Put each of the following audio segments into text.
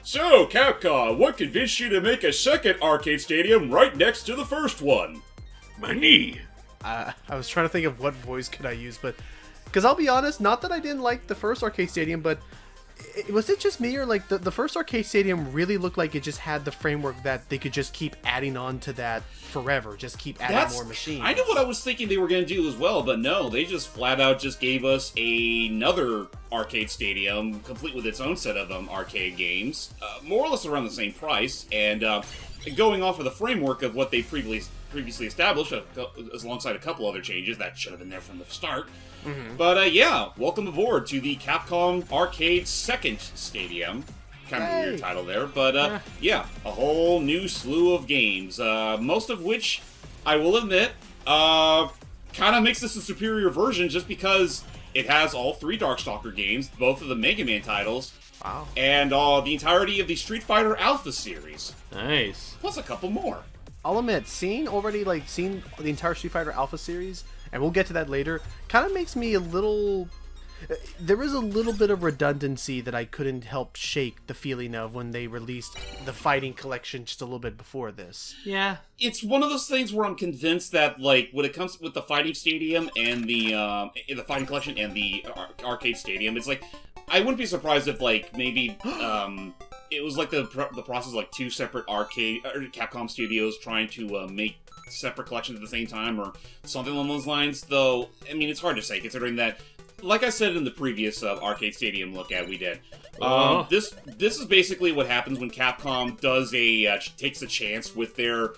So, Capcom, what convinced you to make a second arcade stadium right next to the first one? Money. I was trying to think of what voice could I use, but because I'll be honest, not that I didn't like the first arcade stadium, but was it just me or like the first arcade stadium really looked like it just had the framework that they could just keep adding on to that forever, just keep adding more machines. I know what I was thinking they were going to do as well, but no, they just flat out just gave us another arcade stadium, complete with its own set of arcade games, more or less around the same price, and going off of the framework of what they previously established, alongside a couple other changes that should have been there from the start. Mm-hmm. But yeah, welcome aboard to the Capcom Arcade Second Stadium. Kind of a weird title there, but yeah, a whole new slew of games, most of which, I will admit, kind of makes this a superior version just because it has all three Darkstalker games, both of the Mega Man titles, wow, and the entirety of the Street Fighter Alpha series. Nice. Plus a couple more. I'll admit, seeing the entire Street Fighter Alpha series, and we'll get to that later, kind of makes me a little... There is a little bit of redundancy that I couldn't help shake the feeling of when they released the Fighting Collection just a little bit before this. Yeah. It's one of those things where I'm convinced that, like, when it comes with the Fighting Stadium and the Fighting Collection and the Arcade Stadium, it's like, I wouldn't be surprised if, like, maybe, it was like the process of, like, two separate Capcom studios trying to make separate collections at the same time, or something along those lines, though, I mean, it's hard to say, considering that, like I said in the previous Arcade Stadium look at we did, this is basically what happens when Capcom does takes a chance with their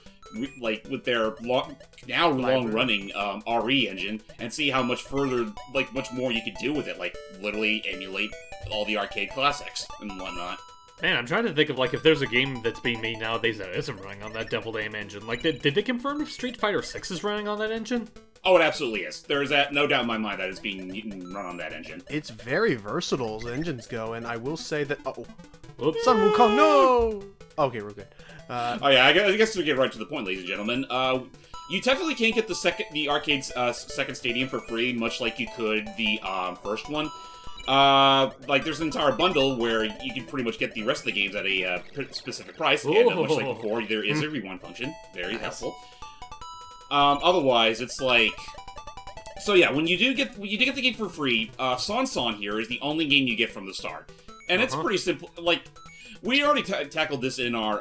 long-running RE engine and see how much further, like, much more you could do with it, like, literally emulate all the arcade classics and whatnot. Man, I'm trying to think of, like, if there's a game that's being made nowadays that isn't running on that Devil Aim engine. Like, did they confirm if Street Fighter 6 is running on that engine? Oh, it absolutely is. There is no doubt in my mind that it's being run on that engine. It's very versatile as engines go, and I will say that... Oops. Sun Wukong, no! Okay, we're good. Oh yeah, I guess to get right to the point, ladies and gentlemen, you technically can't get the arcade's second stadium for free, much like you could the first one. Like, there's an entire bundle where you can pretty much get the rest of the games at a specific price, and much like before, there is a rewind function. Very helpful. Otherwise, it's like... So yeah, when you do get the game for free, Son here is the only game you get from the start. And it's pretty simple. Like, we already tackled this in our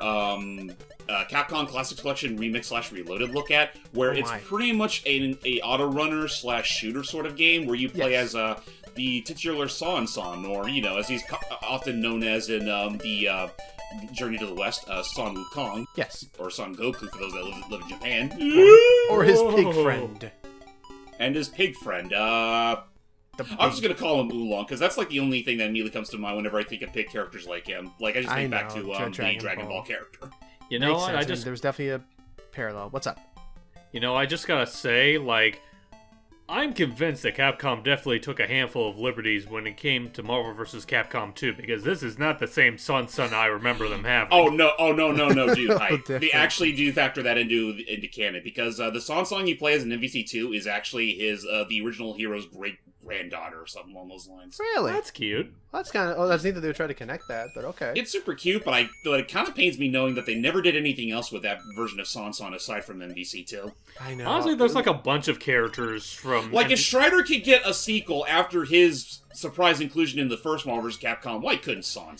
Capcom Classics Collection Remix/Reloaded look at, where it's pretty much a auto-runner / shooter sort of game, where you play as the titular Son, or, you know, as he's often known as in the Journey to the West, Son Wukong. Yes. Or Son Goku for those that live in Japan. Or his pig friend. And his pig friend. I'm just gonna call him Oolong, because that's like the only thing that immediately comes to mind whenever I think of pig characters like him. Like, I just think back to the Dragon Ball character. You know what? I there's definitely a parallel. What's up? You know, I just gotta say, like, I'm convinced that Capcom definitely took a handful of liberties when it came to Marvel vs. Capcom 2, because this is not the same Son I remember them having. Oh no, dude. They actually do factor that into canon, because the song you play as an MVC2 is actually the original hero's great-granddaughter, or something along those lines. Really? That's cute. That's kind of... Oh, that's neat that they were trying to connect that, but okay. It's super cute, but it kind of pains me knowing that they never did anything else with that version of Son aside from MVC2. I know. Honestly, there's like a bunch of characters from... Like, if Strider could get a sequel after his surprise inclusion in the first Marvel vs. Capcom, why couldn't Son?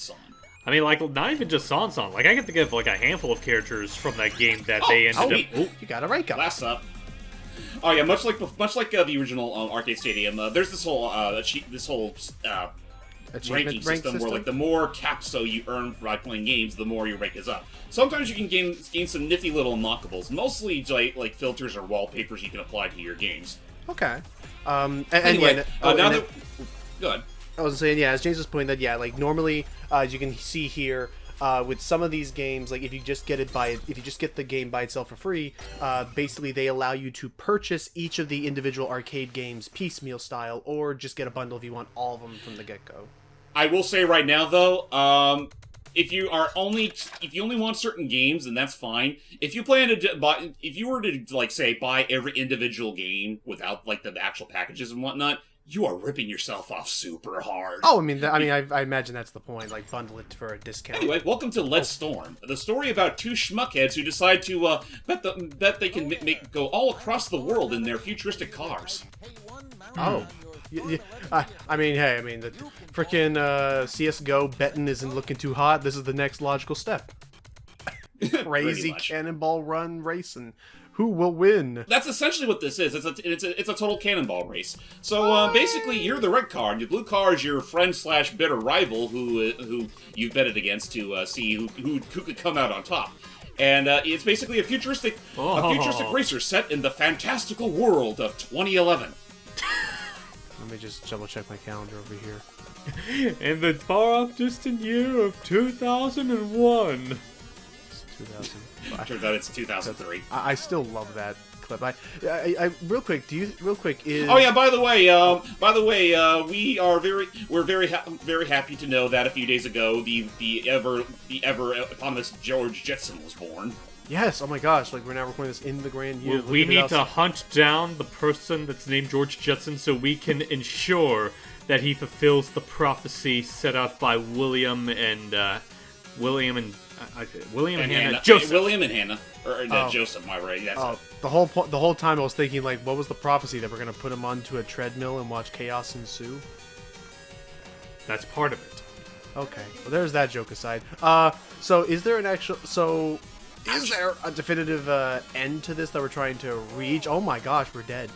I mean, like, not even just Son. Like, I can think of, like, a handful of characters from that game that they ended up... Oh, you got a rank up. Last up. Oh yeah, much like the original Arcade Stadium, there's this whole ranking system where, like, the more capso you earn by playing games, the more your rank is up. Sometimes you can gain some nifty little unlockables, mostly like filters or wallpapers you can apply to your games. Okay. Anyway, good. I was saying, yeah, as James was pointing that, yeah, like, normally, as you can see here, with some of these games, like, if you just get the game by itself for free, basically they allow you to purchase each of the individual arcade games piecemeal style, or just get a bundle if you want all of them from the get-go. I will say right now, though, if you only want certain games, then that's fine. If you plan to if you were to, like, say, buy every individual game without, like, the actual packages and whatnot, you are ripping yourself off super hard. Oh, I imagine that's the point. Like, bundle it for a discount. Anyway, welcome to Let's Storm, the story about two schmuckheads who decide to bet they can go all across the world in their futuristic cars. Oh. Hey, the frickin' CSGO betting isn't looking too hot. This is the next logical step. Crazy cannonball run race, and who will win? That's essentially what this is. It's a total cannonball race. So basically, you're the red car, and the blue car is your friend / bitter rival who you've betted against to see who could come out on top. And it's basically a futuristic racer set in the fantastical world of 2011. Let me just double check my calendar over here. In the far-off distant year of 2001. It's 2000. Turns out it's 2003. I still love that clip. I real quick. Is Oh yeah. By the way, we're very happy to know that a few days ago the ever eponymous George Jetson was born. Yes. Oh my gosh! Like, we're now recording this in the grand year. We need to hunt down the person that's named George Jetson so we can ensure that he fulfills the prophecy set out by William and Hannah. Joseph. William and Hannah, or Joseph. My right. That's the whole time I was thinking, like, what was the prophecy that we're gonna put him onto a treadmill and watch chaos ensue? That's part of it. Okay. Well, there's that joke aside. So is there is there a definitive end to this that we're trying to reach? Oh my gosh, we're dead.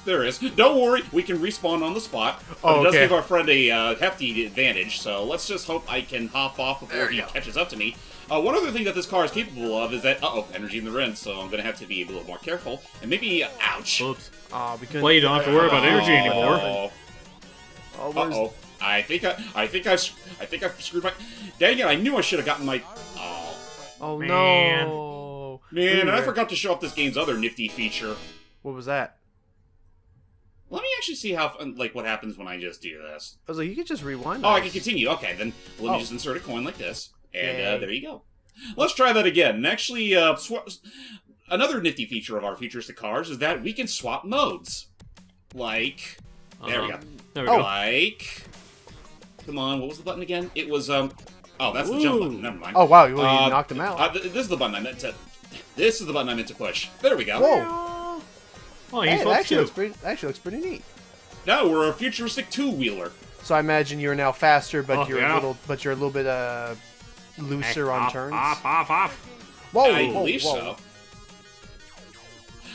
There is. Don't worry, we can respawn on the spot. But it does give our friend a hefty advantage, so let's just hope I can hop off before he catches up to me. One other thing that this car is capable of is that, energy in the rim, so I'm going to have to be a little more careful. And maybe, ouch. Oops. Well, you don't have to worry about energy anymore. I think I screwed my... Dang it, I knew I should have gotten my... Oh, man. No. Man, and I forgot to show off this game's other nifty feature. What was that? Let me actually see what happens when I just do this. I was like, you could just rewind. I can continue. Okay, then let me just insert a coin like this. And there you go. Let's try that again. And actually, another nifty feature of our futuristic cars is that we can swap modes. Like... There we go. There we go. Like... Come on, what was the button again? It was, Oh, that's the jump button. Never mind. Oh, wow, you knocked him out. This is the button I meant to... This is the button I meant to push. There we go. Whoa. Oh, Hey, it actually looks pretty neat. Now we're a futuristic two-wheeler. So I imagine you're now faster, but you're yeah. a little bit looser on turns. Off. Whoa, I believe so.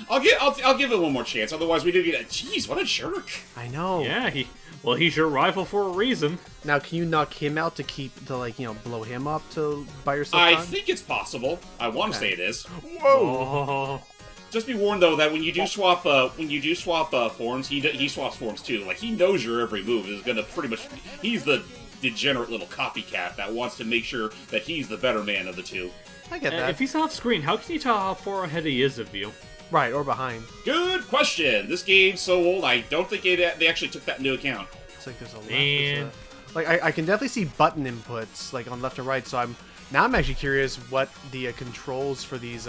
I'll give it one more chance. Otherwise, we do get a... Jeez, what a jerk. I know. Yeah, he's your rival for a reason. Now, can you knock him out to blow him up to buy yourself time? I think it's possible. I want to say it is. Whoa! Oh. Just be warned though that when you do swap forms, he swaps forms too. Like, he knows your every move is gonna pretty much. He's the degenerate little copycat that wants to make sure that he's the better man of the two. I get that. If he's off screen, how can you tell how far ahead he is of you? Right, or behind. Good question. This game's so old, I don't think they actually took that into account. It's like there's a Man. like I can definitely see button inputs like on left and right. So I'm actually curious what the controls for these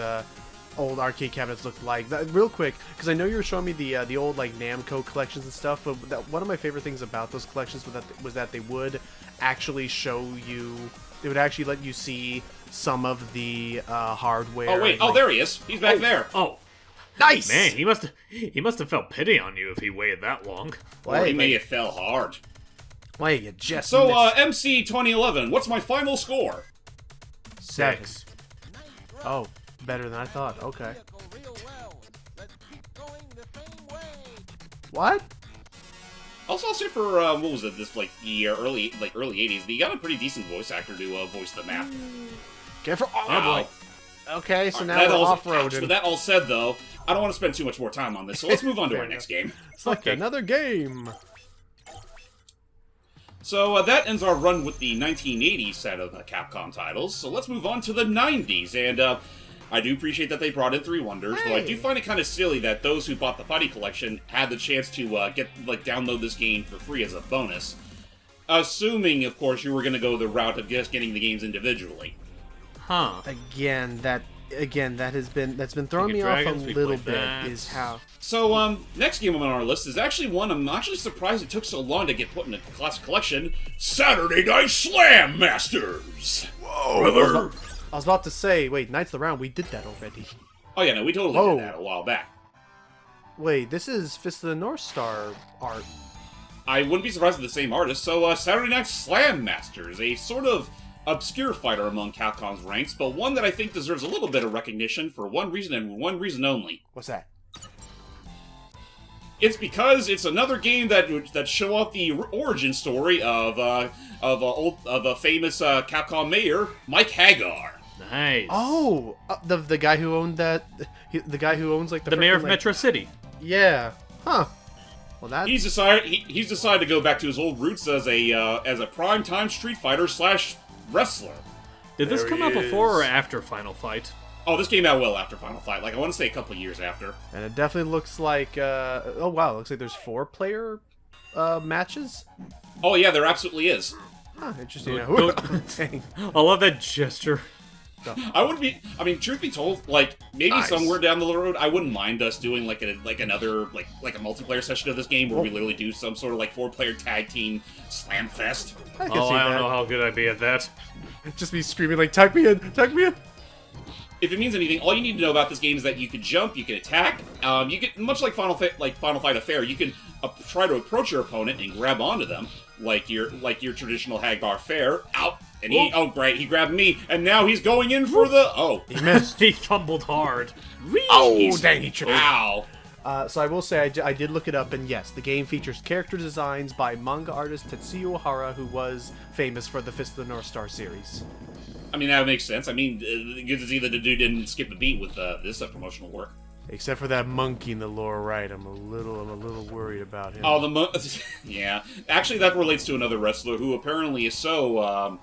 old arcade cabinets looked like. Real quick, because I know you were showing me the old like Namco collections and stuff. But one of my favorite things about those collections was that they would actually show you. They would actually let you see some of the hardware. Oh wait! Oh, there he is. He's back there. Oh, nice. man, he must have felt pity on you if he waited that long. Or he may have fell hard. Why you just So, missed. MC 2011, what's my final score? 7. Oh, better than I thought. Okay. What? Also, I'll say for what was it? This the early 80s. They got a pretty decent voice actor to voice the map. Careful! Wow. Okay, so now That we're all- off-roading. With that all said, though, I don't want to spend too much more time on this. So let's move on to our next game. It's like Okay. another game. So that ends our run with the 1980s set of Capcom titles. So let's move on to the 90s. And I do appreciate that they brought in Three Wonders, though I do find it kind of silly that those who bought the Fighting Collection had the chance to download this game for free as a bonus. Assuming, of course, you were going to go the route of just getting the games individually. Huh. Again, that again, that's been throwing me off a little bit. Is how. So, next game on our list is actually one I'm actually surprised it took so long to get put in the classic collection. Saturday Night Slam Masters. Whoa! I was about to say, wait, Knights of the Round, we did that already. Oh yeah, no, we totally did that a while back. Wait, this is Fist of the North Star art. I wouldn't be surprised if the same artist. So, Saturday Night Slam Masters, a sort of obscure fighter among Capcom's ranks, but one that I think deserves a little bit of recognition for one reason and one reason only. What's that? It's because it's another game that show off the origin story of a famous Capcom mayor, Mike Hagar. Nice. Oh, the guy who owned that, the guy who owns like the mayor of Metro City. Yeah. Huh. Well, that he's decided to go back to his old roots as a primetime Street Fighter / wrestler. Did this come out before or after Final Fight? Oh, this came out well after Final Fight. Like, I want to say a couple of years after. And it definitely looks like, oh wow, it looks like there's 4-player matches. Oh yeah, there absolutely is. Huh, interesting. Dang. I love that gesture. I wouldn't be. I mean, truth be told, like maybe somewhere down the road, I wouldn't mind us doing another a multiplayer session of this game where we literally do some sort of 4-player tag team slam fest. I don't know how good I'd be at that. Just be screaming like, "Tag me in! Tag me in!" If it means anything, all you need to know about this game is that you can jump, you can attack, you can much like Final Fight Affair, you can try to approach your opponent and grab onto them like your traditional Hagar fare. Out. And great, he grabbed me, and now he's going in for the... He missed. He fumbled hard. Dang, he tripped. Ow. So I will say, I did look it up, and yes, the game features character designs by manga artist Tetsuya Ohara, who was famous for the Fist of the North Star series. I mean, that makes sense. I mean, good to see that the dude didn't skip a beat with this promotional work. Except for that monkey in the lower right, I'm a little worried about him. Oh, yeah. Actually, that relates to another wrestler who apparently is so...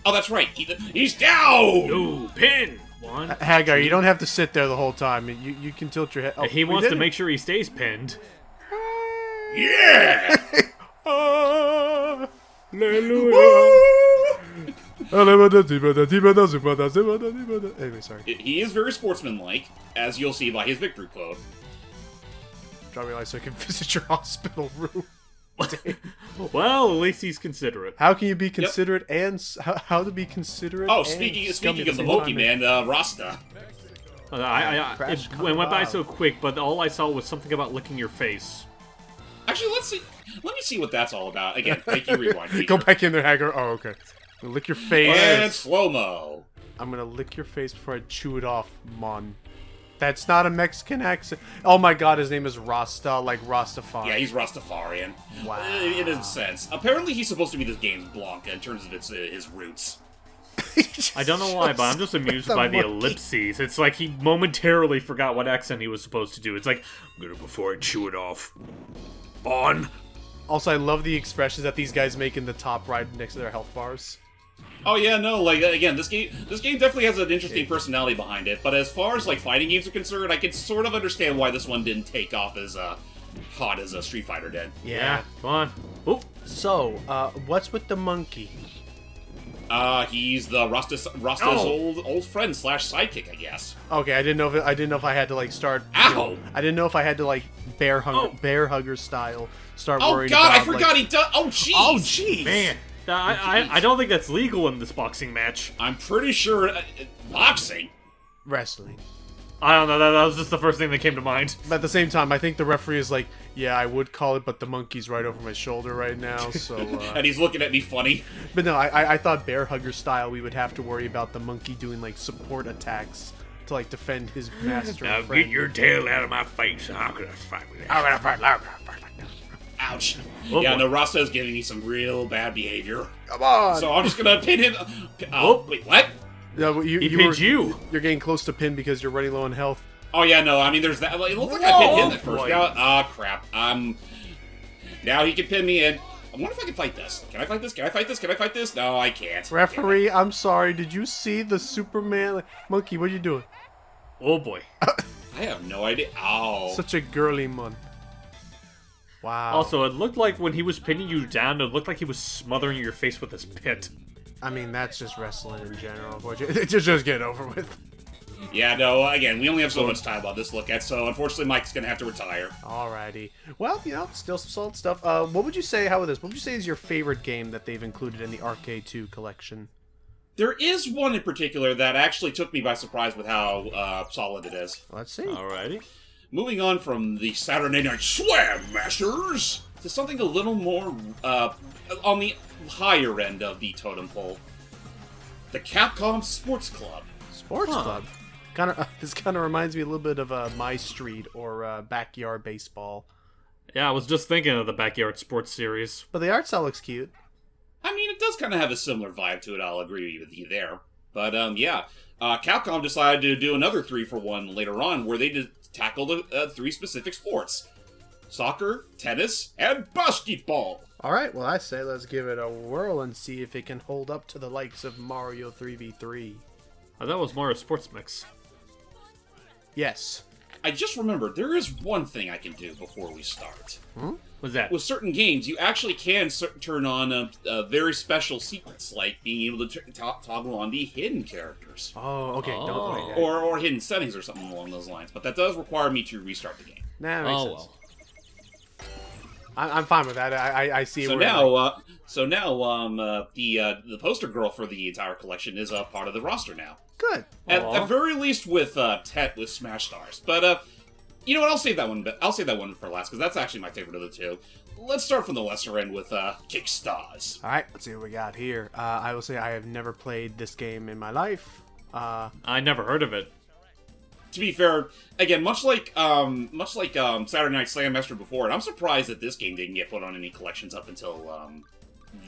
Oh, that's right. He's down! No, pin! One. Hagar, you don't have to sit there the whole time. You can tilt your head. Oh, he wants to make sure he stays pinned. Yeah! Anyway, sorry. He is very sportsmanlike, as you'll see by his victory quote. Drop me a line so I can visit your hospital room. Well, at least he's considerate. How can you be considerate and how to be considerate? Oh, speaking of the Monkey Man, Rasta. It went by so quick, but all I saw was something about licking your face. Actually, let me see what that's all about. Again, thank you, rewind feature. Go back in there, Hagar. Oh, okay. Lick your face. And slow-mo. I'm gonna lick your face before I chew it off, Mon. That's not a Mexican accent. Oh my god, his name is Rasta, like Rastafari. Yeah, he's Rastafarian. Wow. In a sense. Apparently, he's supposed to be this game's Blanca in terms of his roots. I don't know why, but I'm just amused by the ellipses. It's like he momentarily forgot what accent he was supposed to do. It's like, I'm gonna before I chew it off. On. Also, I love the expressions that these guys make in the top right next to their health bars. Oh yeah, no, like, again, this game definitely has an interesting personality behind it, but as far as, fighting games are concerned, I can sort of understand why this one didn't take off as, hot as a Street Fighter did. Yeah, come on. Oop. So, what's with the monkey? He's the Rasta's old friend / sidekick, I guess. Okay, I didn't know if I had to, start... Ow! I didn't know if I had to, bear hugger style, start Oh worrying god, about... I forgot he does... Oh, jeez! Oh, jeez! Man. I don't think that's legal in this boxing match. I'm pretty sure... boxing? Wrestling. I don't know, that was just the first thing that came to mind. But at the same time, I think the referee is like, yeah, I would call it, but the monkey's right over my shoulder right now, so... And he's looking at me funny. But no, I thought bear hugger style, we would have to worry about the monkey doing, support attacks to, defend his master Now friend. get your tail out of my face. I'm gonna fight with that. I'm gonna fight like that. Ouch. Oh, yeah, boy. no, Rasta's giving me some real bad behavior. Come on! So I'm just gonna pin him... Oh. Wait, what? No, but He pinned you. You're getting close to pin because you're running low on health. Oh yeah, no, I mean, there's that. It looks like I pinned him at first. boy. Now, crap. Now he can pin me, and I wonder if I can fight this. Can I fight this? Can I fight this? Can I fight this? No, I can't. Referee, I'm sorry. Did you see the Superman monkey? What are you doing? Oh boy. I have no idea. Ow. Such a girly mon. Wow. Also, it looked like when he was pinning you down, it looked like he was smothering your face with his pit. I mean, that's just wrestling in general. Just get it over with. Yeah, no, again, we only have so much time on this look at, so unfortunately Mike's gonna have to retire. Alrighty. Well, still some solid stuff. What would you say, how about this? What would you say is your favorite game that they've included in the Arcade 2 collection? There is one in particular that actually took me by surprise with how solid it is. Let's see. Alrighty. Moving on from the Saturday Night Slam Masters to something a little more on the higher end of the totem pole. The Capcom Sports Club. Sports Club. This kind of reminds me a little bit of My Street or Backyard Baseball. Yeah, I was just thinking of the Backyard Sports series. But the art style looks cute. I mean, it does kind of have a similar vibe to it, I'll agree with you there. But, yeah. Capcom decided to do another 3-for-1 later on, where they tackled 3 specific sports. Soccer, tennis, and basketball. Alright, well I say let's give it a whirl and see if it can hold up to the likes of Mario 3v3. That was Mario Sports Mix. Yes. I just remembered, there is one thing I can do before we start. What's that? With certain games, you actually can turn on very special secrets, like being able to toggle on the hidden characters. Oh, okay. Don't play that. Or hidden settings or something along those lines. But that does require me to restart the game. Nah, makes sense. Well. I'm fine with that. I see So where... now, the poster girl for the entire collection is a part of the roster now. Good. At very least with Tet with Smash Stars. But you know what? I'll save that one. I'll save that one for last because that's actually my favorite of the two. Let's start from the lesser end with Kick Stars. Alright, let's see what we got here. I will say I have never played this game in my life. I never heard of it. To be fair, again, much like Saturday Night Slam Master before, and I'm surprised that this game didn't get put on any collections up until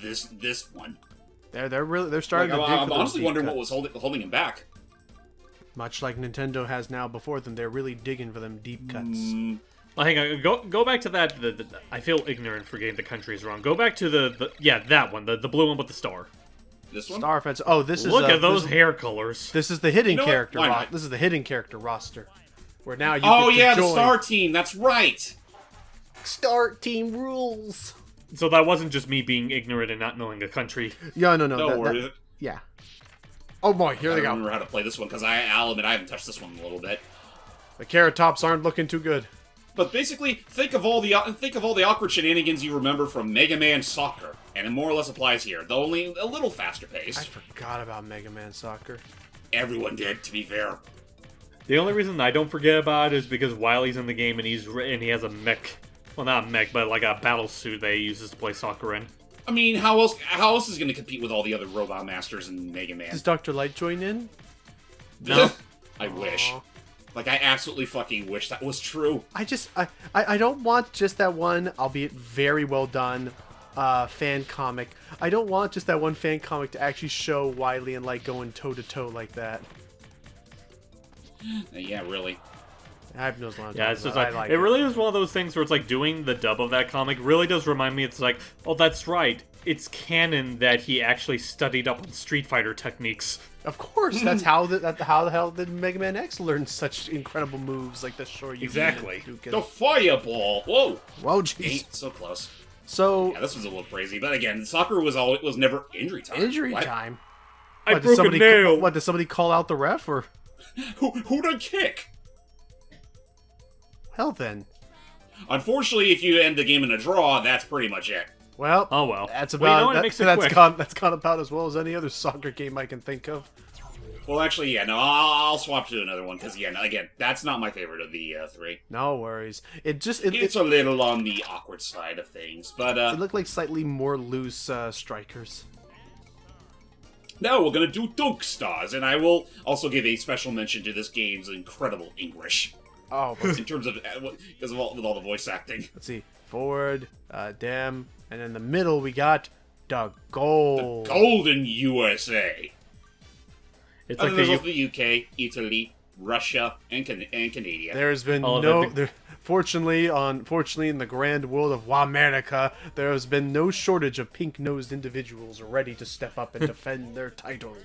this one. They're starting to dig I'm for honestly those wondering deep what was cuts. holding him back. Much like Nintendo has now before them, they're really digging for them deep cuts. Well, hang on, go back to that. I feel ignorant for getting the countries wrong. Go back to that one, the blue one with the star. This one? Star Fence. Oh, this is Look at those hair colors. This is the hidden You know what? character. Why not? This is the hidden character roster, where now you. Oh get to yeah, the join. Star Team. That's right. Star Team rules. So that wasn't just me being ignorant and not knowing the country. Yeah, no. No worries. Yeah. Oh boy, here I they don't go. remember how to play this one because I'll admit I haven't touched this one in a little bit. The Carrot Tops aren't looking too good. But basically, think of all the awkward shenanigans you remember from Mega Man Soccer, and it more or less applies here, though only a little faster I paced. forgot about Mega Man Soccer. Everyone did, to be fair. The only reason I don't forget about it is because Wily's in the game and he has a mech. Well, not a mech, but like a battle suit that he uses to play soccer in. I mean, how else is going to compete with all the other Robot Masters in Mega Man? Does Dr. Light join in? No. I wish. Aw. Like, I absolutely fucking wish that was true. I don't want just that one, albeit very well done, fan comic. I don't want just that one fan comic to actually show Wily and Light going toe to toe like that. Yeah, really. I have no idea. Yeah, it's just I like, like it really is one of those things where it's like doing the dub of that comic really does remind me. It's like, oh, that's right. It's canon that he actually studied up on Street Fighter techniques. Of course, that's how the hell did Mega Man X learn such incredible moves like the Shoryuken. Exactly. And Hadouken. The Fireball! Whoa! Whoa, jeez. Ain't so close. So Yeah, this was a little crazy, but again, soccer was never injury time. injury What? time. I What, broke a nail. What, did somebody call out the ref or? Who'd I kick? Hell then. Unfortunately, if you end the game in a draw, that's pretty much it. Well, Oh well. that's Well, you know about what? It makes it that's quick. gone about as well as any other soccer game I can think of. Well, actually, yeah, no, I'll swap to another one, because, yeah, again, that's not my favorite of the three. No worries. It It's a little on the awkward side of things, but, it looked like slightly more loose strikers. now we're gonna do Dunk Stars, and I will also give a special mention to this game's incredible English, Oh, in terms of, because of with all the voice acting. let's see. Forward, Dem, and in the middle we got the gold. Golden USA! It's And like then there's the also the UK, Italy, Russia, and Canada. There's been fortunately in the grand world of Wamerica, there has been no shortage of pink-nosed individuals ready to step up and defend their title.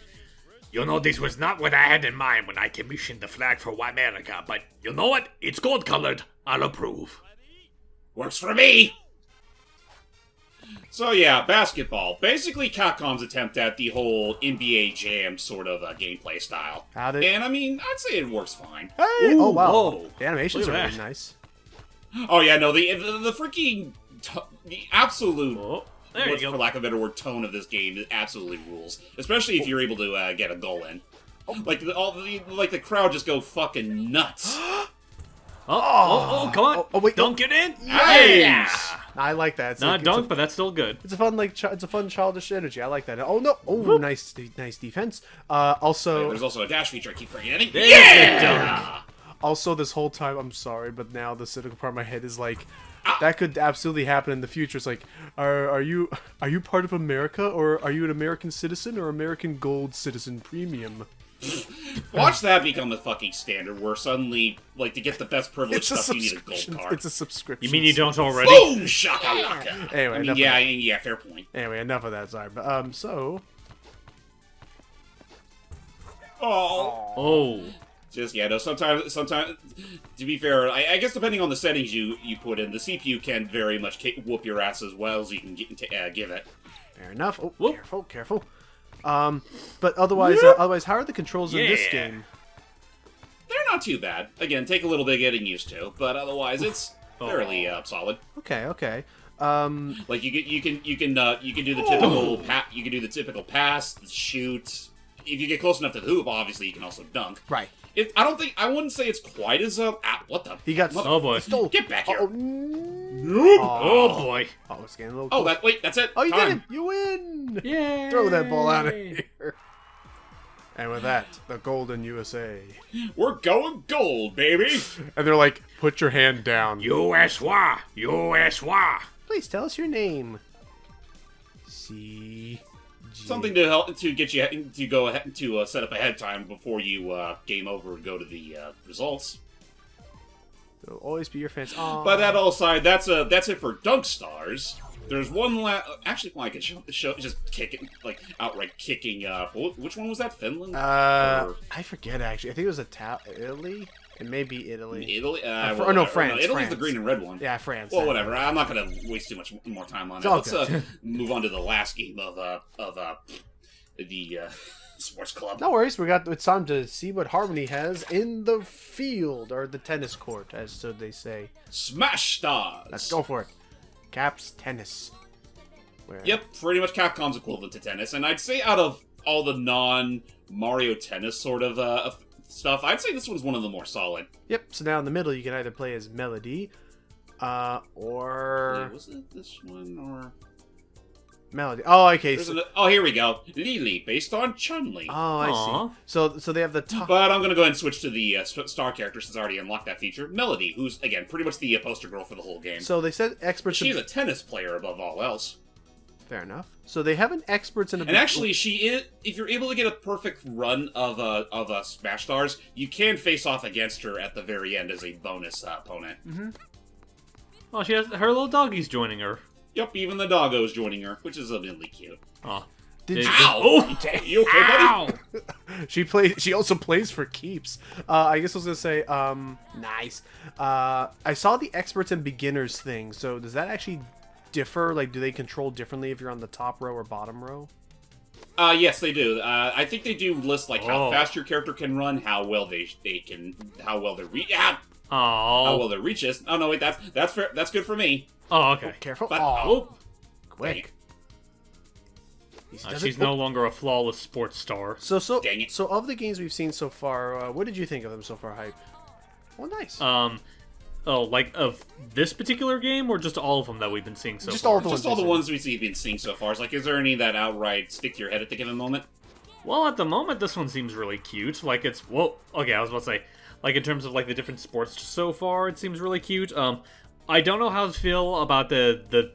You know, this was not what I had in mind when I commissioned the flag for America, but you know what? It's gold-colored. I'll approve. Works for me! So yeah, basketball. Basically Capcom's attempt at the whole NBA Jam sort of gameplay style. And I mean, I'd say it works fine. Hey! Ooh, Oh, wow. whoa. The animations are Look at really that. nice. Oh yeah, no, the freaking... the absolute... Oh, there you go. For lack of a better word, tone of this game absolutely rules. Especially if you're able to get a goal in. Like, the crowd just go fucking nuts. Oh, come on. Oh, wait, Dunk it in. Nice! I like that. It's Not like, dunk, but that's still good. It's a fun, it's a fun childish energy. I like that. Oh no! Oh, nice defense. Also, There's also a dash feature I keep forgetting. There's Yeah! a dunk. Also, this whole time, I'm sorry, but now the cynical part of my head is like, that could absolutely happen in the future. It's like, are you part of America, or are you an American citizen, or American Gold Citizen Premium? Watch that become a fucking standard, where suddenly, like, to get the best privilege stuff, you need a gold card. It's a subscription. You mean you don't already? Boom! Shakalaka! Anyway, I mean, enough yeah, fair point. Anyway, enough of that. Sorry, but so. Oh. Oh. Just, yeah, no, sometimes, to be fair, I guess depending on the settings you put in, the CPU can very much whoop your ass as well as you can give it. Fair enough. Oh, Whoop. careful. But otherwise, how are the controls in this Yeah. game? They're not too bad. Again, take a little bit getting used to, but otherwise it's fairly solid. Okay. Like you can do the typical you can do the typical pass, the shoot. If you get close enough to the hoop, obviously you can also dunk. Right. I wouldn't say it's quite as what the. He got. Oh boy. Stole. Get back here. Oh boy. Oh, it's getting a little. Oh, close. wait, that's it. Oh, you Time. did it! You win! Yay. Throw that ball out of here. And with that, the Golden USA. We're going gold, baby. And they're like, put your hand down. USA. USA. Please tell us your name. C. G. Something to help to get you to go ahead to set up ahead time before you game over and go to the results. It'll always be your fans. Aww. But that all aside, that's it for Dunk Stars. There's one actually, well, I can show just kicking, like outright kicking. Which one was that? Finland? Or I forget actually. I think it was Italy. It may be Italy. Italy? no, No, France. Italy's France. the green and red one. Yeah, France. Well, whatever. I'm not gonna waste too much more time on it. It's all Let's good. move on to the last game of the sports club. No worries. It's time to see what Harmony has in the field or the tennis court, as so they say. Smash Stars. Let's go for it. Caps tennis. Where? Yep, pretty much Capcom's equivalent to tennis, and I'd say out of all the non-Mario Tennis sort of stuff, I'd say this one's one of the more solid. Yep. So now in the middle, you can either play as Melody, or Was it this one or? Melody. Oh, okay. There's So, oh, here we go. Lily, based on Chun-Li. oh, I Aw. see. So they have the top. But I'm gonna go ahead and switch to the star character since I already unlocked that feature. Melody, who's again pretty much the poster girl for the whole game. So they said experts. She's a tennis player above all else. Fair enough. So they have an experts in a. And actually, she is. If you're able to get a perfect run of Smash Stars, you can face off against her at the very end as a bonus opponent. Oh, she has her little doggy's joining her. Yep, even the doggo's joining her, which is really cute. Oh. Did you- Ow! Oh! You okay, buddy? Ow! She also plays for keeps. I guess I was gonna say, nice. I saw the experts and beginners thing. So does that actually differ? Like, do they control differently if you're on the top row or bottom row? Yes, they do. I think they do list like how Oh. fast your character can run, how well they can, how well their how Oh. well their reach is. Oh no, wait, that's fair. That's good for me. Oh, okay. Careful. But- Oh, Oh. quick. He does She's it- no longer a flawless sports star. So Dang it. so of the games we've seen so far, what did you think of them so far, Hype? Well, nice. Oh, like of this particular game, or just all of them that we've been seeing so Just far? all of them. Just all the ones we've been seeing so far. It's like, is there any that outright stick to your head at the given moment? Well, at the moment, this one seems really cute. Like, it's... Whoa. Okay, I was about to say... Like, in terms of, like, the different sports so far, it seems really cute. I don't know how to feel about the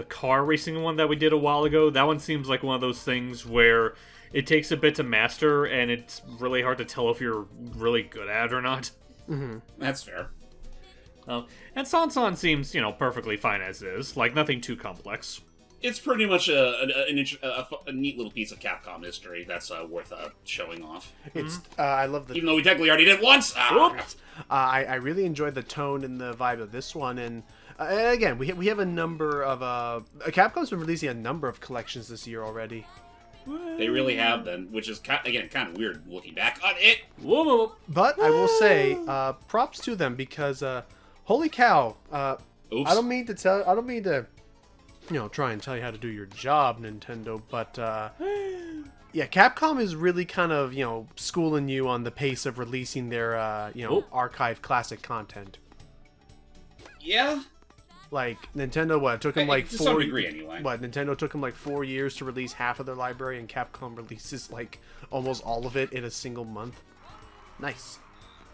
car racing one that we did a while ago. That one seems like one of those things where it takes a bit to master, and it's really hard to tell if you're really good at it or not. That's fair. And Sansan seems, perfectly fine as is. Like, nothing too complex. It's pretty much a neat little piece of Capcom history that's worth showing off. It's I love the Even though we technically already did it once. Ah. I really enjoyed the tone and the vibe of this one, and And again, we have a number of Capcom's been releasing a number of collections this year already. They really have been, which is again kind of weird looking back on it. Whoa. But I will say, props to them because, holy cow! Oops. I don't mean to, try and tell you how to do your job, Nintendo. But yeah, Capcom is really kind of schooling you on the pace of releasing their archive classic content. Yeah. Like Nintendo, what it took them like to 4 some degree anyway. What Nintendo took them like 4 years to release half of their library, and Capcom releases like almost all of it in a single month. Nice.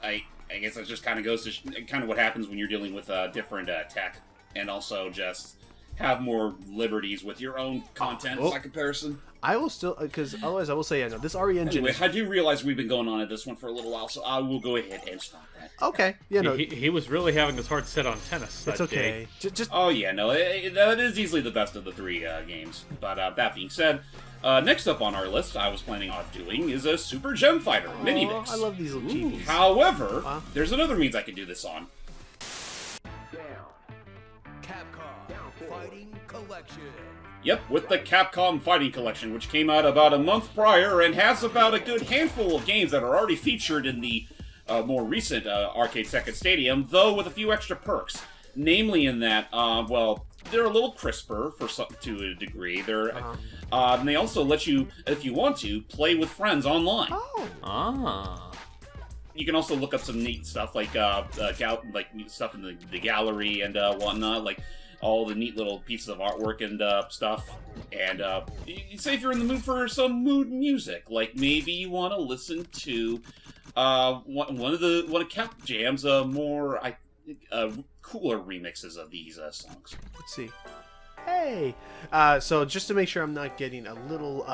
I guess that just kind of goes to kind of what happens when you're dealing with different tech, and also just have more liberties with your own content by comparison. I will still, because otherwise I will say, this RE engine. Anyway, I do realize we've been going on at this one for a little while, so I will go ahead and stop that. Okay, He was really having his heart set on tennis. it's okay. Just Oh yeah, no, it is easily the best of the 3 games. But that being said, next up on our list, I was planning on doing is a Super Gem Fighter mini mix. I love these little chibies. However, there's another means I could do this on. Capcom Fighting Collection. Yep, with the Capcom Fighting Collection, which came out about a month prior and has about a good handful of games that are already featured in the more recent Arcade Second Stadium, though with a few extra perks. Namely in that, they're a little crisper to a degree. And they also let you, if you want to, play with friends online. Oh. You can also look up some neat stuff like stuff in the gallery and whatnot, like all the neat little pieces of artwork and stuff. And say if you're in the mood for some mood music, like maybe you want to listen to one of Cap Jam's more cooler remixes of these songs. Let's see. Hey, so just to make sure I'm not getting a little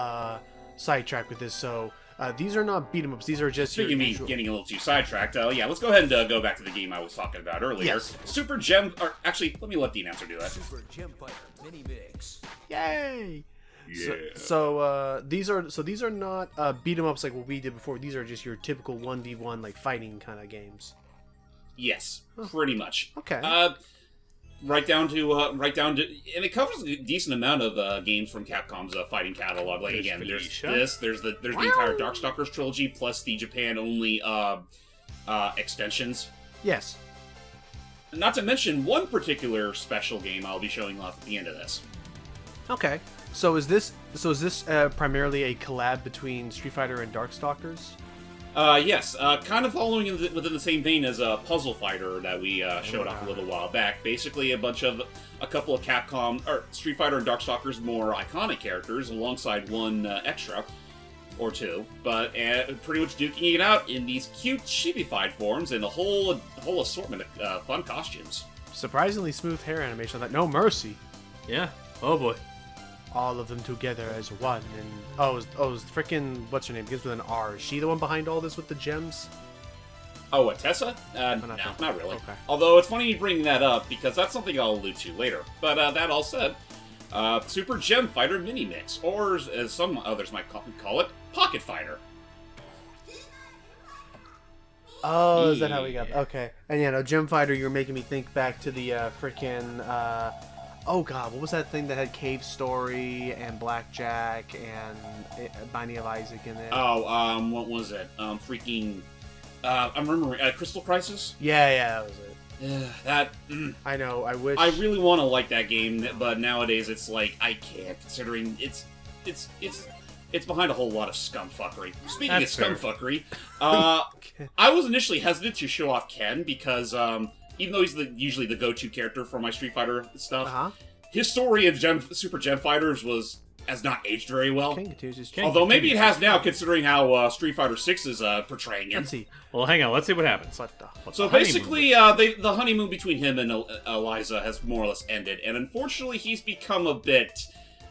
sidetracked with this, so these are not beat 'em ups. These are just Speaking of me getting a little too sidetracked, yeah, let's go ahead and go back to the game I was talking about earlier. Yes. Super Gem, or actually, let me let the announcer do that. Super Gem Fighter Mini Mix. Yay! Yeah. So these are not beat 'em ups like what we did before. These are just your typical 1v1 like fighting kind of games. Yes, pretty much. Okay. Right down to, and it covers a decent amount of games from Capcom's fighting catalog. Like There's again, Felicia. there's the entire Darkstalkers trilogy plus the Japan only extensions. Yes. Not to mention one particular special game I'll be showing off at the end of this. Okay. So is this primarily a collab between Street Fighter and Darkstalkers? Yes, kind of following within the same vein as a Puzzle Fighter that we showed off a little while back. Basically, a couple of Capcom or Street Fighter and Darkstalkers more iconic characters, alongside one extra or two, but pretty much duking it out in these cute chibi-fied forms and a whole assortment of fun costumes. Surprisingly smooth hair animation. Like no mercy. Yeah. Oh boy. All of them together as one. And it's freaking what's her name? Begins with an R. Is she the one behind all this with the gems? Oh, what, Tessa? No, not Tessa. not really. Okay. Although it's funny you bring that up because that's something I'll allude to later. But that all said, Super Gem Fighter Mini Mix, or as some others might call it, Pocket Fighter. Oh, is that how we got? Okay. And yeah, no, Gem Fighter. You're making me think back to the freaking. Oh god, what was that thing that had Cave Story and Blackjack and Binding of Isaac in there? Oh, what was it? I'm remembering Crystal Crisis. Yeah, that was it. I know. I wish. I really want to like that game, but nowadays it's like I can't, considering it's behind a whole lot of scumfuckery. Speaking That's of scumfuckery, I was initially hesitant to show off Ken because even though he's usually the go-to character for my Street Fighter stuff, his story in Super Gem Fighters has not aged very well. Although maybe it has now, considering how Street Fighter 6 is portraying him. Let's see. Well, hang on. Let's see what happens. So basically, the honeymoon between him and Eliza has more or less ended, and unfortunately, he's become a bit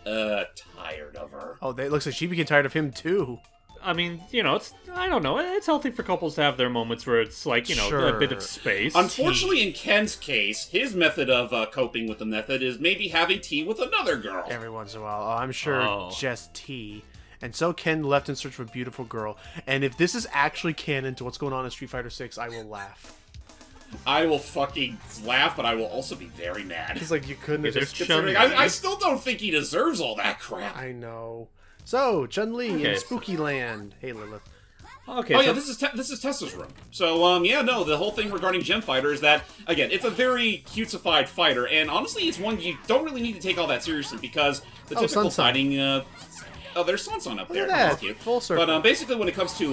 tired of her. Oh, it looks like she became tired of him too. I mean, I don't know. It's healthy for couples to have their moments where it's like, a bit of space. Unfortunately, in Ken's case, his method of coping with the method is maybe having tea with another girl. Every once in a while. Oh, I'm sure just tea. And so Ken left in search of a beautiful girl. And if this is actually canon to what's going on in Street Fighter 6, I will laugh. I will fucking laugh, but I will also be very mad. It's like you couldn't have Yeah, just... there's Considering Chun-Li. I still don't think he deserves all that crap. I know. So, Chun-Li in Okay, Spooky Land. Hey, Lilith. Okay, Oh so yeah, this is Tessa's room. So yeah, no, the whole thing regarding Gem Fighter is that again, it's a very cutesified fighter, and honestly, it's one you don't really need to take all that seriously because the typical Sun-Sun. fighting. Oh, there's Sun up there. at that. That's cute. Full circle. But basically, when it comes to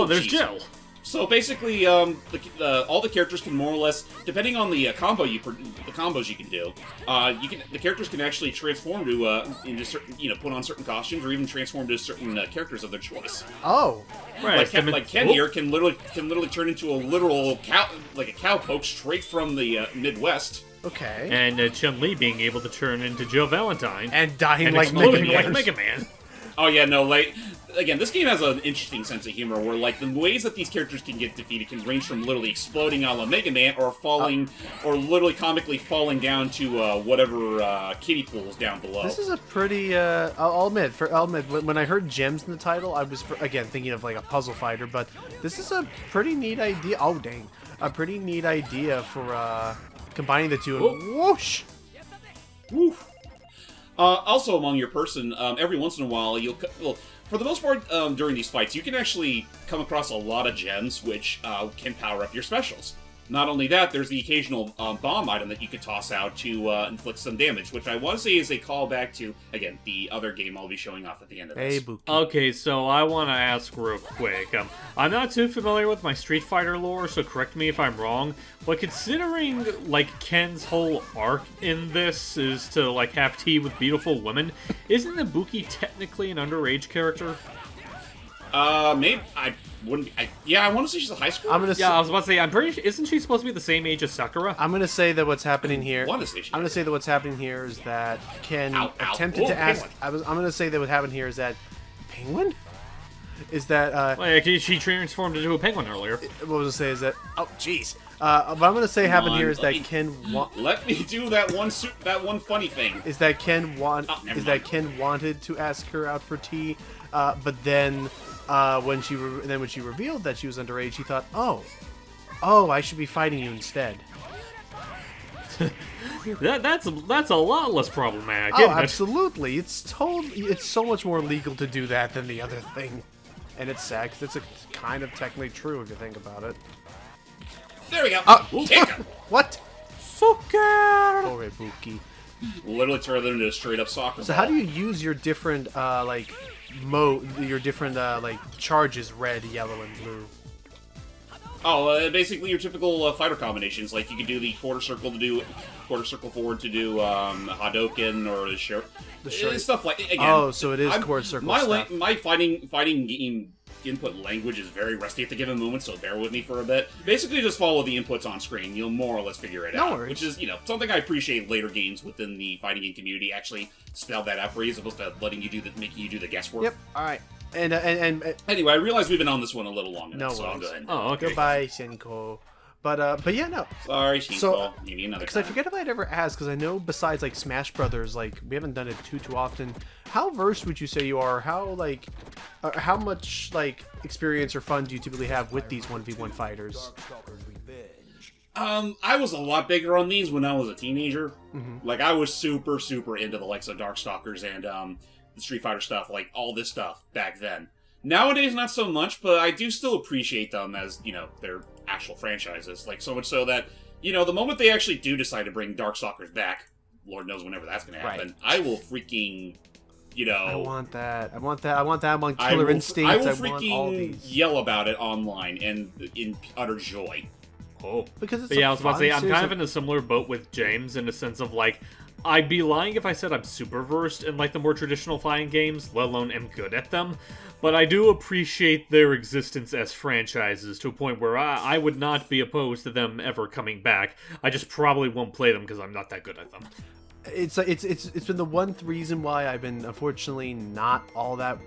there's jeez. Jill. So basically, all the characters can more or less, depending on the combos you can do, the characters can actually transform to into certain, put on certain costumes or even transform to certain characters of their choice. Oh. Right, Like Ken here can literally turn into a literal cow, like a cowpoke straight from the Midwest. Okay. And Chun-Li being able to turn into Joe Valentine. And dying and like exploding Mega like Man. Mega Man. Oh yeah, no, like again, this game has an interesting sense of humor where like the ways that these characters can get defeated can range from literally exploding a la Mega Man or falling, or literally comically falling down to whatever kiddie pools down below. This is a pretty, I'll admit, when I heard gems in the title, I was, again, thinking of like a puzzle fighter, but this is a pretty neat idea. Oh, dang. A pretty neat idea for combining the two and whoosh! Woof. Also, among your person, every once in a while, for the most part, during these fights, you can actually come across a lot of gems which can power up your specials. Not only that, there's the occasional bomb item that you could toss out to inflict some damage, which I want to say is a callback to, again, the other game I'll be showing off at the end of this. Hey, Buki. Okay, so I want to ask real quick. I'm not too familiar with my Street Fighter lore, so correct me if I'm wrong. But considering like Ken's whole arc in this is to like have tea with beautiful women, isn't Ibuki technically an underage character? Maybe I wouldn't. I want to say she's a high schooler. I'm gonna Yeah, I say, was about to say. I'm pretty sure. Isn't she supposed to be the same age as Sakura? I'm gonna say that what's happening here. Want to say she I'm gonna is. say that what's happening here is that Ken Ow, ow. attempted Oh, to ask. penguin. I'm gonna say that what happened here is that penguin. Is that Like, she transformed into a penguin earlier. what was I say is that oh jeez. What I'm gonna say happened on, here is let that me- Ken Let me do that one funny thing. is that Ken never is that mind. Ken wanted to ask her out for tea, but then when she revealed that she was underage, he thought, oh, I should be fighting you instead. That's a lot less problematic. Oh, isn't it? absolutely. It's so much more legal to do that than the other thing, and it's sad because it's kind of technically true if you think about it. There we go. Kick him. What? Sucker! Sorry, Buki. Literally turn it into a straight up soccer. So how do you use your different your different charges, red, yellow, and blue? Oh, basically your typical fighter combinations. Like you could do the quarter circle forward to do Hadouken or the shirt. Stuff like again. Oh, so it is quarter circle stuff. My fighting game input language is very rusty at the given moment, so bear with me for a bit. Basically, just follow the inputs on screen. You'll more or less figure it out. worries. Which is, something I appreciate later games within the fighting game community actually spell that out for you, as opposed to making you do the guesswork. Yep. All right. And Anyway, I realize we've been on this one a little long No enough, so I'll worries. go ahead. Oh, okay. goodbye, Senko. But yeah, no. Sorry, Shinko. So, Maybe another Because I time. forget if I'd ever asked, because I know besides like Smash Brothers, like we haven't done it too often. How versed would you say you are? How much like experience or fun do you typically have with these 1v1 fighters? I was a lot bigger on these when I was a teenager. Mm-hmm. Like, I was super, super into the likes of Darkstalkers and the Street Fighter stuff, like all this stuff back then. Nowadays, not so much, but I do still appreciate them as, their actual franchises. Like, so much so that, the moment they actually do decide to bring Darkstalkers back, Lord knows whenever that's going to happen, Right. I will freaking, I want that. I want that. I want that on I Killer will, Instinct. I will want all freaking these. yell about it online and in utter joy. Oh. Because it's But yeah, a I was about to say, fun I'm series kind of of- in a similar boat with James in the sense of, like, I'd be lying if I said I'm super versed in, like, the more traditional fighting games, let alone am good at them. But I do appreciate their existence as franchises to a point where I would not be opposed to them ever coming back. I just probably won't play them because I'm not that good at them. It's been the one reason why I've been unfortunately not all that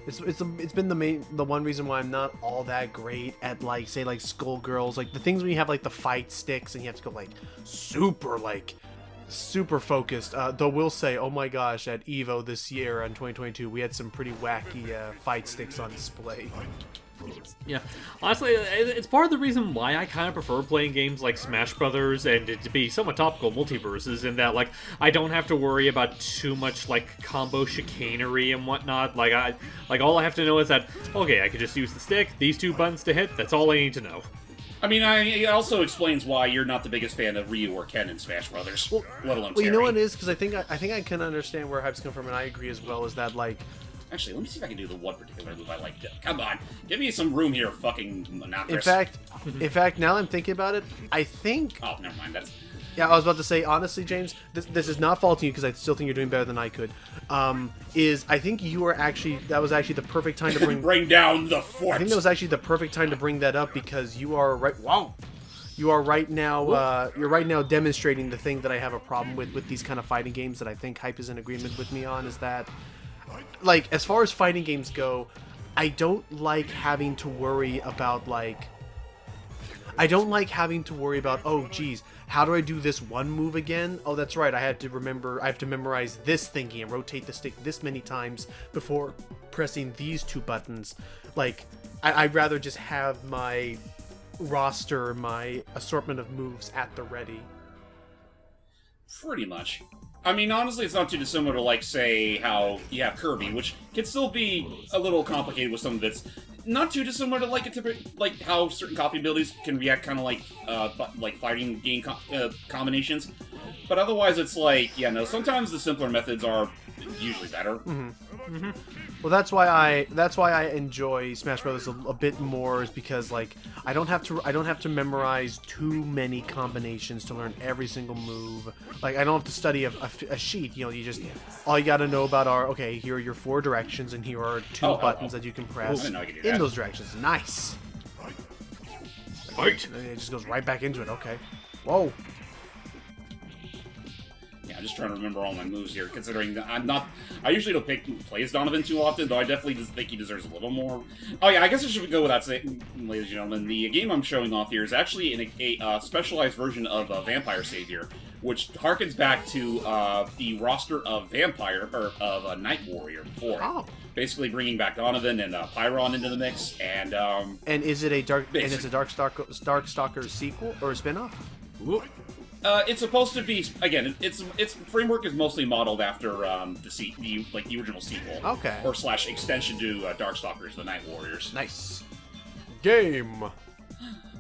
It's been the one reason why I'm not all that great at like Skullgirls, like the things when you have like the fight sticks and you have to go like super focused. Though we'll say, oh my gosh, at Evo this year in 2022 we had some pretty wacky fight sticks on display. Yeah, honestly, it's part of the reason why I kind of prefer playing games like Smash Brothers and to be somewhat topical multiverses, in that, like, I don't have to worry about too much, like, combo chicanery and whatnot. Like, all I have to know is that, okay, I can just use the stick, these 2 buttons to hit, that's all I need to know. I mean, it also explains why you're not the biggest fan of Ryu or Ken in Smash Brothers, let alone Well, you know Terry. what it is? Because I think I can understand where hype's come from, and I agree as well, is that, like... Actually, let me see if I can do the one particular move I like. Come on, give me some room here, fucking monopolist. In fact, now I'm thinking about it, I think... Oh, never mind, that's... Yeah, I was about to say, honestly, James, this is not faulting you, because I still think you're doing better than I could. I think you were actually... That was actually the perfect time to bring... Bring down the fort! I think that was actually the perfect time to bring that up, because you are right... Wow! You are right now, you're right now demonstrating the thing that I have a problem with these kind of fighting games that I think Hype is in agreement with me on, is that... Like, as far as fighting games go, I don't like having to worry about, like... I don't like having to worry about, oh, geez, how do I do this one move again? Oh, that's right, I have to memorize this thingy and rotate the stick this many times before pressing these 2 buttons. Like, I'd rather just have my roster, my assortment of moves at the ready. Pretty much. I mean, honestly, it's not too dissimilar to, like, say, how you have Kirby, which can still be a little complicated with some of its... Not too dissimilar to, like how certain copy abilities can react kind of like fighting game combinations. But otherwise, it's like, yeah, no, sometimes the simpler methods are usually better. Well, that's why I enjoy Smash Brothers a bit more, is because, like, I don't have to memorize too many combinations to learn every single move. Like, I don't have to study a sheet. You know, all you got to know about are, okay, here are your 4 directions, and here are 2 buttons that you can press I didn't know I could do in that. those directions. Nice. Fight! And it just goes right back into it. Okay. Whoa. Yeah, I'm just trying to remember all my moves here, considering that I usually don't play as Donovan too often, though I definitely think he deserves a little more. Oh yeah, I guess I should go without saying, ladies and gentlemen, the game I'm showing off here is actually in a specialized version of Vampire Savior, which harkens back to the roster of Night Warrior before. Oh. Basically bringing back Donovan and Pyron into the mix, and And it's a Darkstalker sequel or a spin-off? it's supposed to be, again, its framework is mostly modeled after the original sequel. Okay. Or / extension to Darkstalkers, the Night Warriors. Nice. Game.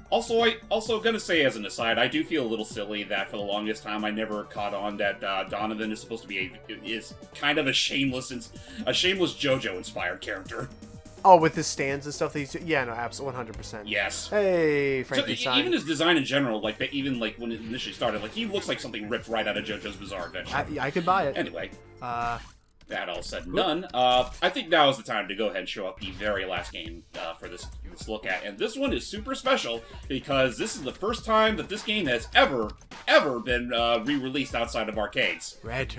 Also gonna say as an aside, I do feel a little silly that for the longest time I never caught on that Donovan is supposed to be is kind of a shameless JoJo inspired character. Oh, with his stands and stuff. Yeah, no, absolutely, 100%. Yes. Hey, So, Frankenstein. even his design in general, even when it initially started, like he looks like something ripped right out of JoJo's Bizarre Adventure. I could buy it. Anyway, that all said and done, I think now is the time to go ahead and show up the very last game for this look at, and this one is super special because this is the first time that this game has ever been re-released outside of arcades. Red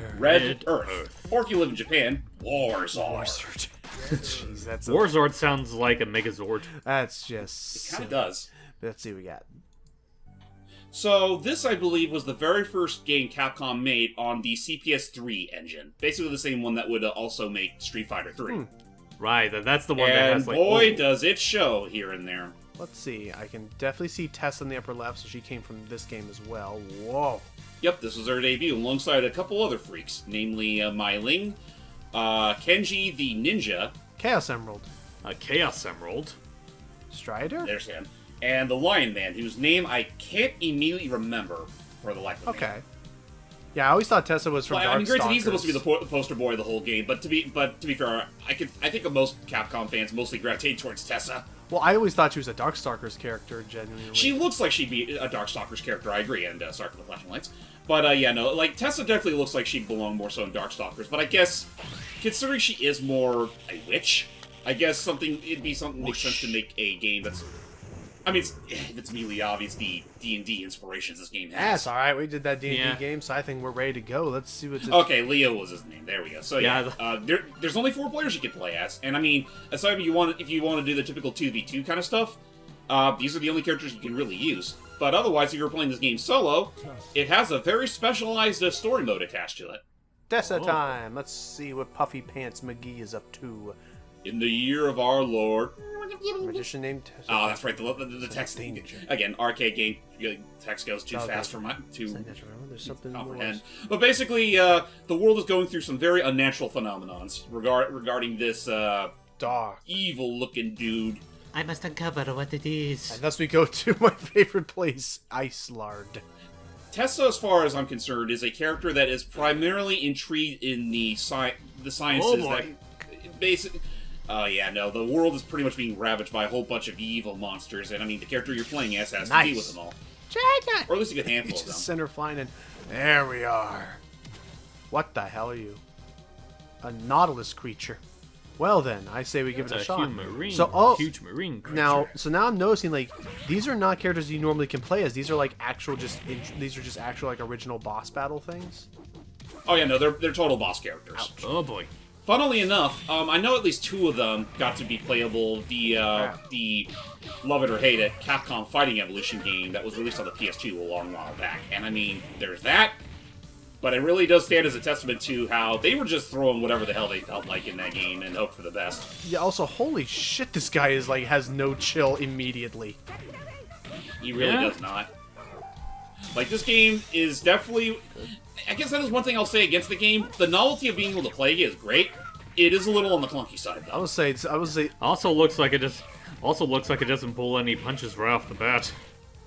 Earth. Or if you live in Japan, Warzord. Jeez, that's Warzord sounds like a Megazord. That's just... It kind of does. Let's see what we got. So, this, I believe, was the very first game Capcom made on the CPS-3 engine. Basically the same one that would also make Street Fighter 3. Right, that's the one that And has, like... boy, does it show here and there. Let's see. I can definitely see Tess in the upper left, so she came from this game as well. Whoa. Yep, this was her debut alongside a couple other freaks, namely Mai Ling, Kenji the Ninja, Chaos Emerald. Chaos Emerald. Strider? there's him, and the Lion Man, whose name I can't immediately remember for the life of me. Okay. Yeah, I always thought Tessa was from Well, I mean, Darkstalkers. granted, he's supposed to be the poster boy of the whole game, but to be fair, I think most Capcom fans mostly gravitate towards Tessa. Well, I always thought she was a Darkstalkers character, genuinely. She looks like she'd be a Darkstalkers character, I agree, and sorry for the flashing lights. But, yeah, no, like, Tessa definitely looks like she'd belong more so in Darkstalkers, but I guess, considering she is more a witch, I guess it'd be something that makes sense to make a game that's... I mean, it's immediately obvious the D&D inspirations this game has. That's alright, we did that D&D Yeah. game, so I think we're ready to go. Let's see what's... Okay, Leo was his name. There we go. So yeah, there's only 4 players you can play as, and I mean, aside from if you want to do the typical 2v2 kind of stuff, these are the only characters you can really use. But otherwise, if you're playing this game solo, it has a very specialized story mode attached to it. Tessa time! Let's see what Puffy Pants McGee is up to. In the year of our Lord Magician named Tessa. Oh, that's right. The text Danger. again, arcade game. Text goes too Okay. fast for my There's something comprehend. more. But basically, the world is going through some very unnatural phenomenons regarding this Dog. evil-looking dude. I must uncover what it is. And thus we go to my favorite place, Icelard. Tessa, as far as I'm concerned, is a character that is primarily intrigued in the sciences that basic. Oh yeah, no, the world is pretty much being ravaged by a whole bunch of evil monsters, and I mean the character you're playing as has to deal with them all, or at least a good handful of them. Just center flying and there we are. What the hell are you? A nautilus creature. Well then, I say we give it a shot. Huge marine creature. Now I'm noticing like these are not characters you normally can play as. These are like actual these are just actual like original boss battle things. Oh yeah, no, they're total boss characters. Oh boy. Funnily enough, I know at least 2 of them got to be playable via the love it or hate it Capcom Fighting Evolution game that was released on the PS2 a long while back. And I mean, there's that, but it really does stand as a testament to how they were just throwing whatever the hell they felt like in that game and hope for the best. Yeah. Also, holy shit, this guy is like has no chill immediately. He really does not. Like, this game is definitely... I guess that is one thing I'll say against the game. The novelty of being able to play is great. It is a little on the clunky side, though. I would say Also looks like it doesn't pull any punches right off the bat.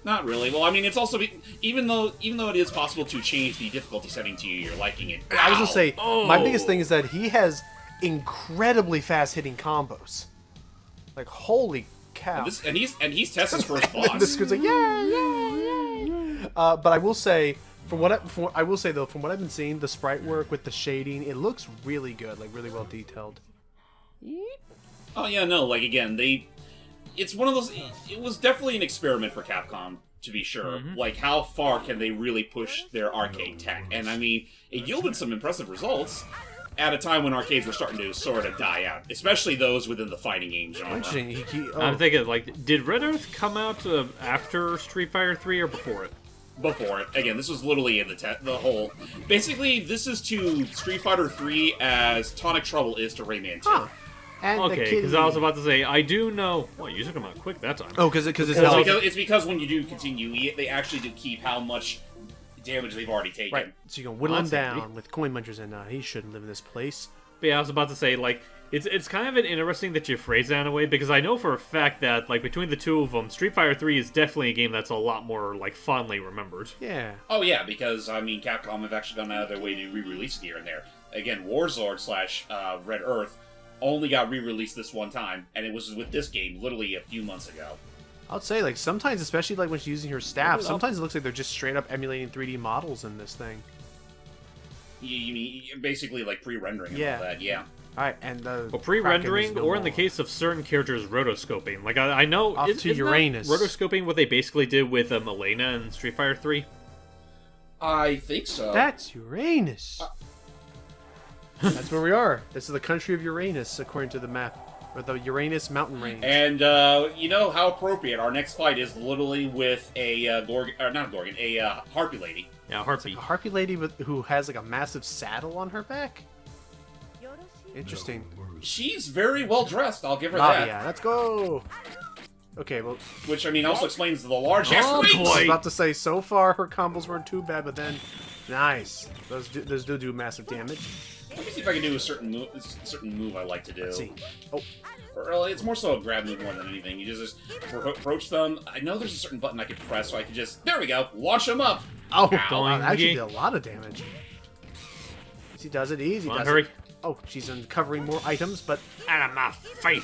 Not really. Well, I mean, it's also... Even though it is possible to change the difficulty setting to your liking it... I was gonna say my Oh. biggest thing is that he has incredibly fast hitting combos. Like holy cow! And he's Tessa's first boss. This kid's like yeah. But I will say, from what I've been seeing, the sprite work with the shading, it looks really good, like really well detailed. Oh yeah, no, like again, it's one of those. It was definitely an experiment for Capcom, to be sure. Like, how far can they really push their arcade tech? And I mean, it yielded some impressive results at a time when arcades were starting to sort of die out, especially those within the fighting game genre. Interesting. I'm thinking, like, did Red Earth come out after Street Fighter 3 or before it? Before it. Again, this was literally in the whole... Basically, this is to Street Fighter 3 as Tonic Trouble is to Rayman 2. Huh. And Okay, because I was about to say, I do know... Well, you took them out quick that time. Oh, because it's It's because when you do continue, they actually do keep how much damage they've already taken. right. So you can whittle him Honestly. down with coin munchers, and he shouldn't live in this place. But yeah, I was about to say, like, it's kind of an interesting that you phrase that in a way, because I know for a fact that, like, between the two of them, Street Fighter 3 is definitely a game that's a lot more, like, fondly remembered. Yeah. Oh yeah, because, I mean, Capcom have actually gone out of their way to re-release it here and there. Again, Warzord / Red Earth only got re-released this one time, and it was with this game literally a few months ago. I would say, like, sometimes, especially, like, when she's using her staff, sometimes it looks like they're just straight up emulating 3D models in this thing. You mean, basically, like, pre-rendering and Yeah. all that, yeah. Alright, and the Well, pre-rendering, Kraken is no or in the more. case of certain characters, rotoscoping. Like, I know... Off to isn't that Uranus. Rotoscoping what they basically did with Elena in Street Fighter 3? I think so. That's Uranus. That's where we are. This is the country of Uranus, according to the map. Or the Uranus mountain range. And, you know how appropriate. Our next fight is literally with a, not a Gorgon, a, Harpy Lady. Yeah, Heartbeat. A harpy lady who has, like, a massive saddle on her back? Interesting. She's very well dressed, I'll give her Ah, that. yeah, let's go! Okay, well, Which, I mean, also explains the large ass Oh, wings! I was boy. about to say, so far her combos weren't too bad, but then, nice. Those do massive damage. Let me see if I can do a certain move I like to do. Let's see. Oh, Or, it's more so a grab move more than anything. You just approach them. I know there's a certain button I can press, so I can just, there we go, launch them up! oh, Ow. wow, that actually Doingy. did a lot of damage. Easy does it, easy Come on, does hurry. it. Oh, she's uncovering more items, but Out of my face.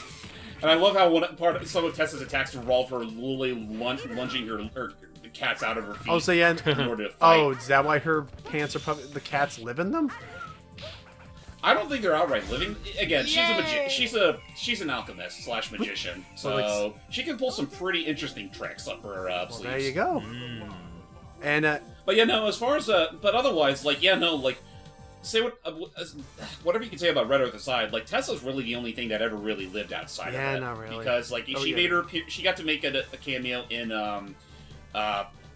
And I love how one part of some of Tessa's attacks involve her literally lunging her cats out of her feet oh, so yeah. in order to fight. Oh, is that why her pants are puffy? The cats live in them? I don't think they're outright living. Again, she's an alchemist / magician, so Well, she can pull some pretty interesting tricks up her Well, sleeves. there you go. And But yeah, no. As far as but otherwise, like yeah, no, like say whatever you can say about Red Earth aside, like Tessa's really the only thing that ever really lived outside Yeah, of it. not really. Because like Oh, she yeah. made her she got to make a cameo in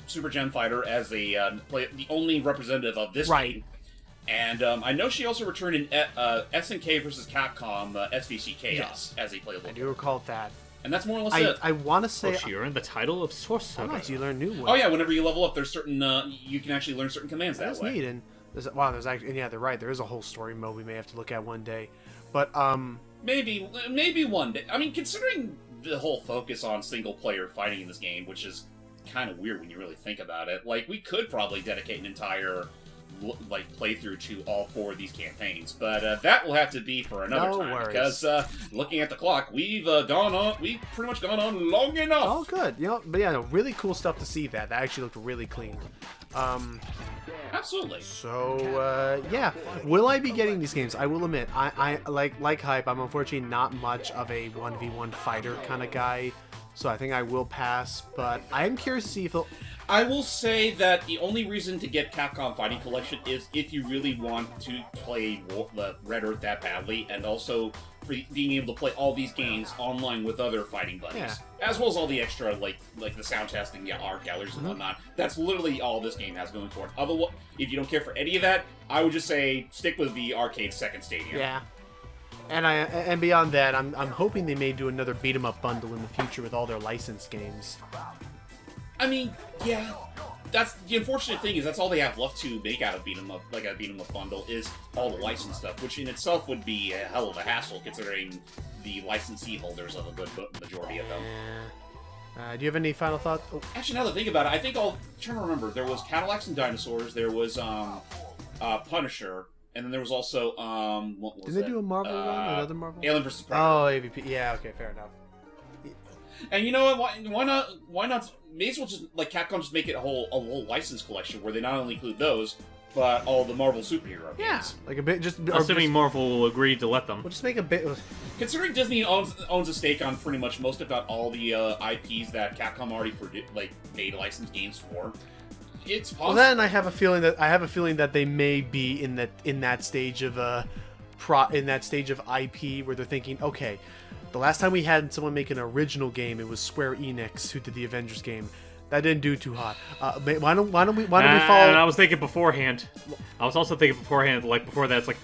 Super Gen Fighter as the only representative of this Right. game. And I know she also returned in SNK vs. Capcom SVC Chaos Yes. as a playable. I do recall that. And that's more or less it. I want to say. She earned the title of Sorcerer. Nice, you learn new ones. Oh yeah, whenever you level up, there's certain you can actually learn certain commands that That's way. neat. And there's actually, and yeah, they're right. There is a whole story mode we may have to look at one day. But Maybe one day. I mean, considering the whole focus on single player fighting in this game, which is kind of weird when you really think about it. Like, we could probably dedicate an entire playthrough to all 4 of these campaigns, but that will have to be for another No time. worries. Because looking at the clock, we've pretty much gone on long enough. oh, good. You know, but yeah, no, really cool stuff to see. That actually looked really clean. Absolutely. So yeah, will I be getting these games? I will admit, I like Hype. I'm unfortunately not much of a 1v1 fighter kind of guy, so I think I will pass. But I am curious to see if they'll. I will say that the only reason to get Capcom Fighting Collection is if you really want to play the Red Earth that badly, and also for being able to play all these games online with other fighting buddies, Yeah. as well as all the extra like the sound testing, art galleries and whatnot. That's literally all this game has going for it. Otherwise, if you don't care for any of that, I would just say stick with the arcade second stadium. Yeah. And beyond that, I'm hoping they may do another beat 'em up bundle in the future with all their licensed games. I mean, yeah. That's the unfortunate thing is that's all they have left to make out of beat 'em up, like a beat 'em up bundle, is all the licensed stuff, which in itself would be a hell of a hassle considering the licensee holders of a good majority of them. Do you have any final thoughts? Oh, Actually, now that I think about it, I think I'm trying to remember. There was Cadillacs and Dinosaurs. There was Punisher, and then there was also what was did they that? do a Marvel one? Another Marvel? Alien vs. Predator. Oh, AVP. Yeah. Okay. Fair enough. And you know what? Why not? Why not? May as well just Capcom just make it a whole license collection where they not only include those, but all the Marvel superhero Yeah. games. Like a bit. Just Assuming Marvel will agree to let them. We'll just make a bit. Considering Disney owns a stake on pretty much most, if not all, the IPs that Capcom already made licensed games for, it's possible. Well, then I have a feeling that they may be in that stage of IP where they're thinking, okay, the last time we had someone make an original game, it was Square Enix who did the Avengers game. That didn't do too hot. Why don't we follow? And I was thinking beforehand. I was also thinking beforehand, like before that, it's like,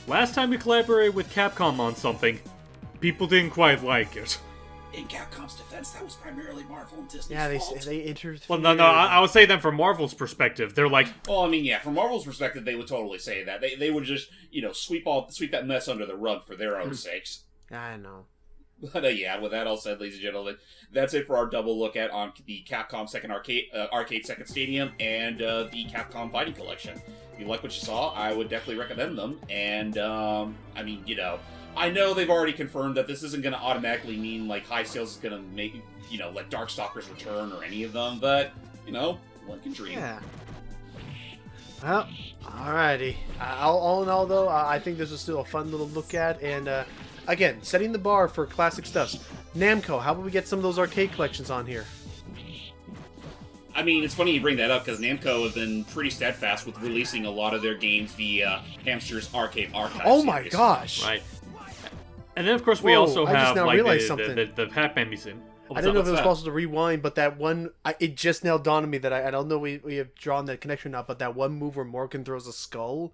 last time we collaborated with Capcom on something, people didn't quite like it. In Capcom's defense, that was primarily Marvel and Disney's Yeah, fault. they interfered. Well, no, I would say them from Marvel's perspective. They're like, Well, I mean, yeah, from Marvel's perspective, they would totally say that. They would just, sweep that mess under the rug for their own sakes. I know. But yeah, with that all said, ladies and gentlemen, that's it for our double look on the Capcom Second Arcade Second Stadium and the Capcom Fighting Collection. If you like what you saw, I would definitely recommend them. And I mean, I know they've already confirmed that this isn't going to automatically mean like high sales is going to make let Darkstalkers return or any of them, but one can dream. Yeah. Well, alrighty. All in all, though, I think this was still a fun little look at, and again, setting the bar for classic stuff. Namco, how about we get some of those arcade collections on here? I mean, it's funny you bring that up because Namco have been pretty steadfast with releasing a lot of their games via Hamster's Arcade Archive. Oh my series. gosh! right. And then, of course, we Whoa, also I just have now like realized the something. the Pac-Man Museum. I didn't know if it was that? possible to rewind, but that one, it just now dawned on me that I don't know we have drawn that connection or not, but that one move where Morgan throws a skull,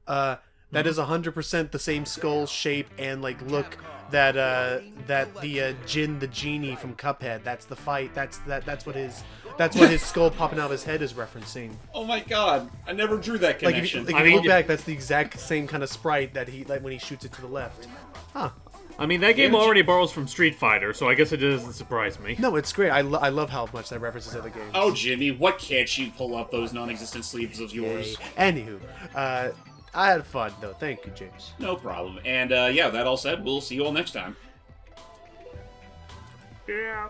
that is 100% the same skull shape and like look that the Jin the genie from Cuphead. That's the fight. That's what his skull popping out of his head is referencing. Oh my god, I never drew that Like connection. if you look back, that's the exact same kind of sprite that he when he shoots it to the left. Huh. I mean, that game already borrows from Street Fighter, so I guess it doesn't surprise me. No, it's great. I love how much that references other games. Oh, Jimmy, what can't you pull up those non-existent sleeves of yours? Anywho, I had fun though. Thank you, James. No problem. And yeah, that all said, we'll see you all next time. Yeah.